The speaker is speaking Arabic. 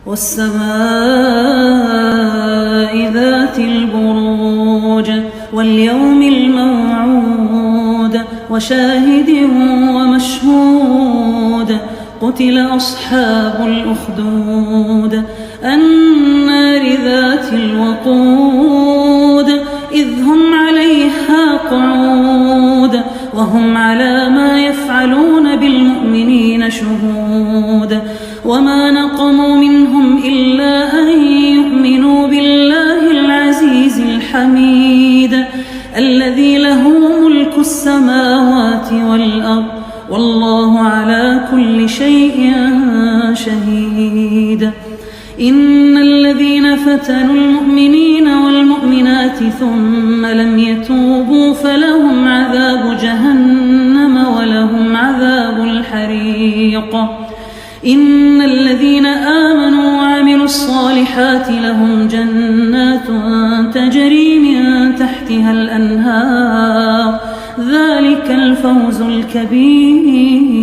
والسماء ذات البروج واليوم الموعود وشاهد ومشهود قتل أصحاب الأخدود النار ذات الوقود إذ هم عليها قعود وهم على ما يفعلون بالمؤمنين شهود وما نقموا منهم إلا أن يؤمنوا بالله العزيز الحميد الذي له ملك السماوات والأرض والله على كل شيء شهيد إن الذين فتنوا المؤمنين والمؤمنات ثم لم يتوبوا فلهم عذاب جهنم ولهم عذاب الحريق إن الذين آمنوا وعملوا الصالحات لهم جنات تجري من تحتها الأنهار ذلك الفوز الكبير.